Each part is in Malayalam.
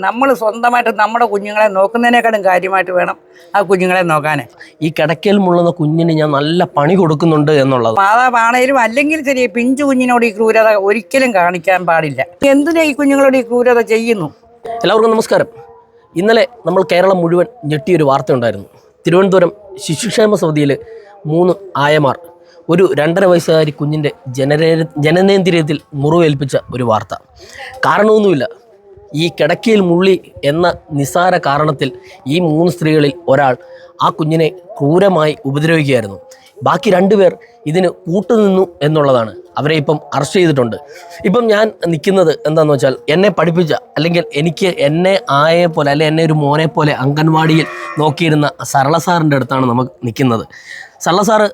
നമ്മൾ സ്വന്തമായിട്ട് നമ്മുടെ കുഞ്ഞുങ്ങളെ നോക്കുന്നതിനേക്കാളും കാര്യമായിട്ട് വേണം ആ കുഞ്ഞുങ്ങളെ നോക്കാൻ. ഈ കിടക്കയിൽ മുള്ളുന്ന കുഞ്ഞിന് ഞാൻ നല്ല പണി കൊടുക്കുന്നുണ്ട് എന്നുള്ളത്. മാതാവാണേലും അല്ലെങ്കിൽ ശരി, പിഞ്ചു കുഞ്ഞിനോട് ഈ ക്രൂരത ഒരിക്കലും കാണിക്കാൻ പാടില്ല. എന്തിനാ ഈ കുഞ്ഞുങ്ങളോട് ഈ ക്രൂരത ചെയ്യുന്നു? എല്ലാവർക്കും നമസ്കാരം. ഇന്നലെ നമ്മൾ കേരളം മുഴുവൻ ഞെട്ടിയൊരു വാർത്ത ഉണ്ടായിരുന്നു. തിരുവനന്തപുരം ശിശുക്ഷേമ സമിതിയിൽ 3 ആയമാർ ഒരു 2.5 വയസ്സുകാരി കുഞ്ഞിൻ്റെ ജനനേന്ദ്രിയത്തിൽ മുറിവേൽപ്പിച്ച ഒരു വാർത്ത. കാരണമൊന്നുമില്ല, ഈ കിടക്കയിൽ മുള്ളി എന്ന നിസ്സാര കാരണത്തിൽ ഈ 3 സ്ത്രീകളിൽ ഒരാൾ ആ കുഞ്ഞിനെ ക്രൂരമായി ഉപദ്രവിക്കുകയായിരുന്നു. ബാക്കി 2 പേർ ഇതിന് കൂട്ടുനിന്നു എന്നുള്ളതാണ്. അവരെ ഇപ്പം അറസ്റ്റ് ചെയ്തിട്ടുണ്ട്. ഇപ്പം ഞാൻ നിൽക്കുന്നത് എന്താണെന്ന് വെച്ചാൽ, എന്നെ പഠിപ്പിച്ച അല്ലെങ്കിൽ എന്നെ ആയെ പോലെ അല്ലെങ്കിൽ എന്നെ ഒരു മോനെ പോലെ അംഗൻവാടിയിൽ നോക്കിയിരുന്ന സരള സാറിൻ്റെ അടുത്താണ് നമുക്ക് നിൽക്കുന്നത്. സരള സാറ്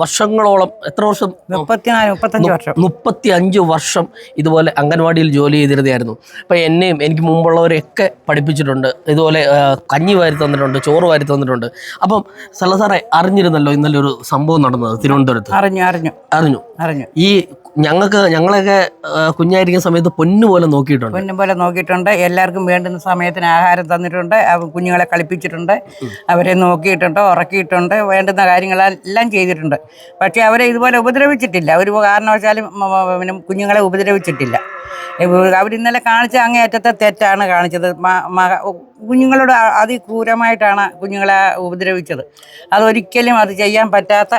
വർഷങ്ങളോളം, എത്ര വർഷം? 35 വർഷം ഇതുപോലെ അംഗൻവാടിയിൽ ജോലി ചെയ്തിരുന്നതായിരുന്നു. അപ്പം എനിക്ക് മുമ്പുള്ളവരെയൊക്കെ പഠിപ്പിച്ചിട്ടുണ്ട്. ഇതുപോലെ കഞ്ഞി വാരി തന്നിട്ടുണ്ട്, ചോറ് വാരി തന്നിട്ടുണ്ട്. അപ്പം സരള സാറെ അറിഞ്ഞിരുന്നല്ലോ ഇന്നലെ ഒരു സംഭവം നടന്നത് തിരുവനന്തപുരത്ത്? അറിഞ്ഞു. ഈ ഞങ്ങളൊക്കെ കുഞ്ഞായിരിക്കുന്ന സമയത്ത് പൊന്നുപോലെ നോക്കിയിട്ടുണ്ട്. എല്ലാവർക്കും വേണ്ടുന്ന സമയത്തിന് ആഹാരം തന്നിട്ടുണ്ട്, കുഞ്ഞുങ്ങളെ കളിപ്പിച്ചിട്ടുണ്ട്, അവരെ നോക്കിയിട്ടുണ്ട്, ഉറക്കിയിട്ടുണ്ട്, വേണ്ടുന്ന കാര്യങ്ങളെല്ലാം ചെയ്തിട്ടുണ്ട്. പക്ഷേ അവരെ ഇതുപോലെ ഉപദ്രവിച്ചിട്ടില്ല. ഒരു കാരണവശാലും കുഞ്ഞുങ്ങളെ ഉപദ്രവിച്ചിട്ടില്ല. അവരിന്നലെ കാണിച്ച അങ്ങേയറ്റത്തെ തെറ്റാണ് കാണിച്ചത്. കുഞ്ഞുങ്ങളോട് അതിക്രൂരമായിട്ടാണ് കുഞ്ഞുങ്ങളെ ഉപദ്രവിച്ചത്. അതൊരിക്കലും അത് ചെയ്യാൻ പറ്റാത്ത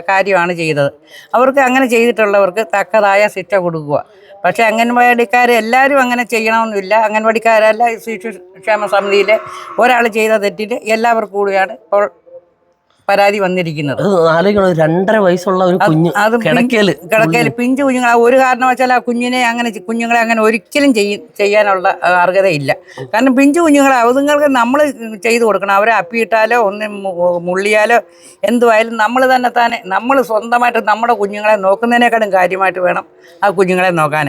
കാര്യമാണ് ചെയ്തത്. അവർക്ക് അങ്ങനെ ചെയ്തിട്ടുള്ളവർക്ക് തക്കതായ ശിക്ഷ കൊടുക്കുക. പക്ഷേ അംഗൻവാടിക്കാർ എല്ലാവരും അങ്ങനെ ചെയ്യണമെന്നില്ല. അംഗൻവാടിക്കാരല്ല, ശിശുക്ഷേമ സമിതിയിലെ ഒരാൾ ചെയ്ത തെറ്റിന് എല്ലാവർക്കും കൂടിയാണ് ഇപ്പോൾ പരാതി വന്നിരിക്കുന്നത്. 2.5 വയസ്സുള്ള ഒരു കുഞ്ഞ് കിടക്കയിൽ പിഞ്ചു കുഞ്ഞുങ്ങൾ. ഒരു കാരണവശാൽ ആ കുഞ്ഞുങ്ങളെ അങ്ങനെ ഒരിക്കലും ചെയ്യാനുള്ള അർഹതയില്ല. കാരണം പിഞ്ചു കുഞ്ഞുങ്ങളെ അതുങ്ങൾക്ക് നമ്മൾ ചെയ്തു കൊടുക്കണം. അവരെ അപ്പിയിട്ടാലോ ഒന്ന് മുള്ളിയാലോ എന്തുമായാലും നമ്മൾ സ്വന്തമായിട്ട് നമ്മുടെ കുഞ്ഞുങ്ങളെ നോക്കുന്നതിനേക്കാളും കാര്യമായിട്ട് വേണം ആ കുഞ്ഞുങ്ങളെ നോക്കാൻ.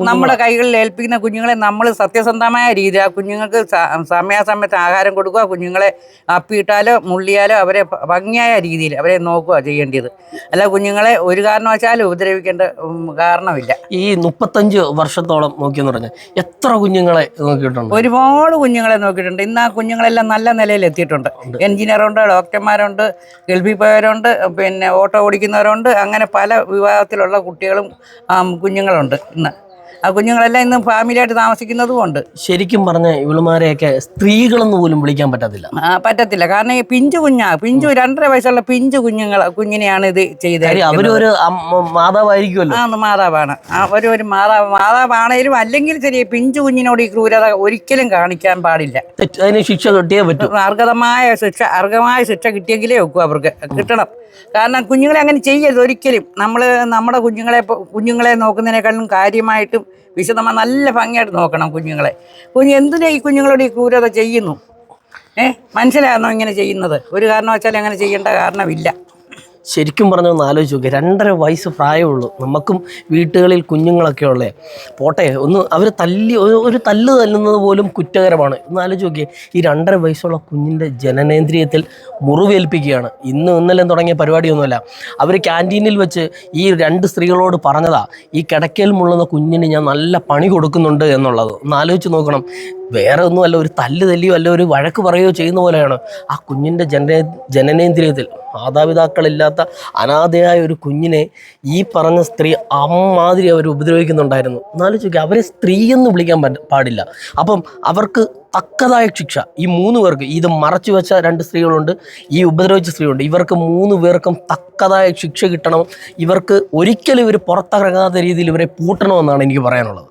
നമ്മുടെ കൈകളിൽ ഏൽപ്പിക്കുന്ന കുഞ്ഞുങ്ങളെ നമ്മൾ സത്യസന്ധമായ രീതിയിൽ ആ കുഞ്ഞുങ്ങൾക്ക് സമയാസമയത്ത് ആഹാരം കൊടുക്കുക, കുഞ്ഞുങ്ങളെ അപ്പിയിട്ടാലോ മുള്ളിയാലോ അവരെ ഭംഗിയായ രീതിയിൽ അവരെ നോക്കുക ചെയ്യേണ്ടത്. അല്ല കുഞ്ഞുങ്ങളെ ഒരു കാരണവശാലും ഉപദ്രവിക്കേണ്ട കാരണമില്ല. ഈ 35 വർഷത്തോളം നോക്കിയെന്ന് പറഞ്ഞാൽ എത്ര കുഞ്ഞുങ്ങളെ നോക്കിയിട്ടുണ്ട്? ഒരുപാട് കുഞ്ഞുങ്ങളെ നോക്കിയിട്ടുണ്ട്. ഇന്ന് ആ കുഞ്ഞുങ്ങളെല്ലാം നല്ല നിലയിൽ എത്തിയിട്ടുണ്ട്. എഞ്ചിനീയറുണ്ട്, ഡോക്ടർമാരുണ്ട്, ഗൾഫിൽ പോയവരുണ്ട്, പിന്നെ ഓട്ടോ ഓടിക്കുന്നവരുണ്ട്. അങ്ങനെ പല വിഭാഗത്തിലുള്ള കുഞ്ഞുങ്ങളുണ്ട് ഇന്ന്. ആ കുഞ്ഞുങ്ങളെല്ലാം ഇന്ന് ഫാമിലിയായിട്ട് താമസിക്കുന്നതുമുണ്ട്. ശരിക്കും പറഞ്ഞ ഇവളുമാരെയൊക്കെ സ്ത്രീകളെന്ന് പോലും വിളിക്കാൻ പറ്റത്തില്ല. കാരണം ഈ പിഞ്ചു 2.5 വയസ്സുള്ള പിഞ്ചു കുഞ്ഞിനെയാണ് ഇത് ചെയ്തത്. അവരൊരു മാതാവായിരിക്കുമല്ലോ. മാതാവാണ്. ഒരു മാതാവാണേലും അല്ലെങ്കിൽ ശരി, പിഞ്ചു കുഞ്ഞിനോട് ഈ ക്രൂരത ഒരിക്കലും കാണിക്കാൻ പാടില്ല. അതിന് ശിക്ഷ കിട്ടിയേ പറ്റൂ. അർഹമായ ശിക്ഷ കിട്ടിയെങ്കിലേ ഒക്കൂ, അവർക്ക് കിട്ടണം. കാരണം കുഞ്ഞുങ്ങളെ അങ്ങനെ ചെയ്യരുത് ഒരിക്കലും. നമ്മുടെ കുഞ്ഞുങ്ങളെ നോക്കുന്നതിനേക്കാളും കാര്യമായിട്ടും വിശദമായി നല്ല ഭംഗിയായിട്ട് നോക്കണം കുഞ്ഞുങ്ങളെ. എന്തിനാ ഈ കുഞ്ഞുങ്ങളോട് ഈ ക്രൂരത ചെയ്യുന്നു? മനസ്സിലാകുന്നോ ഇങ്ങനെ ചെയ്യുന്നത്? ഒരു കാരണവശാലും അങ്ങനെ ചെയ്യേണ്ട കാരണമില്ല. ശരിക്കും പറഞ്ഞൊന്ന് ആലോചിച്ച് നോക്കുക. 2.5 വയസ്സ് പ്രായമുള്ളൂ. നമുക്കും വീട്ടുകളിൽ കുഞ്ഞുങ്ങളൊക്കെ ഉള്ളേ. പോട്ടെ, അവർ ഒരു തല്ല് തല്ലുന്നത് പോലും കുറ്റകരമാണ്. ഒന്ന് ആലോചിച്ച് നോക്കിയേ, ഈ 2.5 വയസ്സുള്ള കുഞ്ഞിൻ്റെ ജനനേന്ദ്രിയത്തിൽ മുറിവേൽപ്പിക്കുകയാണ്. ഇന്നലെ തുടങ്ങിയ പരിപാടിയൊന്നുമല്ല. അവർ ക്യാൻറ്റീനിൽ വെച്ച് ഈ 2 സ്ത്രീകളോട് പറഞ്ഞതാ, ഈ കിടക്കയിൽ മുള്ളുന്ന കുഞ്ഞിന് ഞാൻ നല്ല പണി കൊടുക്കുന്നുണ്ട് എന്നുള്ളത്. ഒന്ന് ആലോചിച്ച് നോക്കണം. വേറെ ഒന്നുമല്ല, ഒരു തല്ല് തല്ലിയോ അല്ല ഒരു വഴക്ക് പറയുകയോ ചെയ്യുന്ന പോലെയാണ് ആ കുഞ്ഞിൻ്റെ ജനനേന്ദ്രിയത്തിൽ. മാതാപിതാക്കളില്ലാത്ത അനാഥയായ ഒരു കുഞ്ഞിനെ ഈ പറഞ്ഞ സ്ത്രീ അമ്മാതിരി അവർ ഉപദ്രവിക്കുന്നുണ്ടായിരുന്നു. എന്നാലും ചോദിക്കുക, അവരെ സ്ത്രീയെന്ന് വിളിക്കാൻ പാടില്ല. അപ്പം അവർക്ക് തക്കതായ ശിക്ഷ ഈ 3 പേർക്ക്, ഇത് മറച്ചു വെച്ച 2 സ്ത്രീകളുണ്ട്, ഈ ഉപദ്രവിച്ച സ്ത്രീയുണ്ട്, ഇവർക്ക് 3 പേർക്കും തക്കതായ ശിക്ഷ കിട്ടണം. ഇവർക്ക് ഒരിക്കലും ഇവർ പുറത്തിറങ്ങാത്ത രീതിയിൽ ഇവരെ പൂട്ടണമെന്നാണ് എനിക്ക് പറയാനുള്ളത്.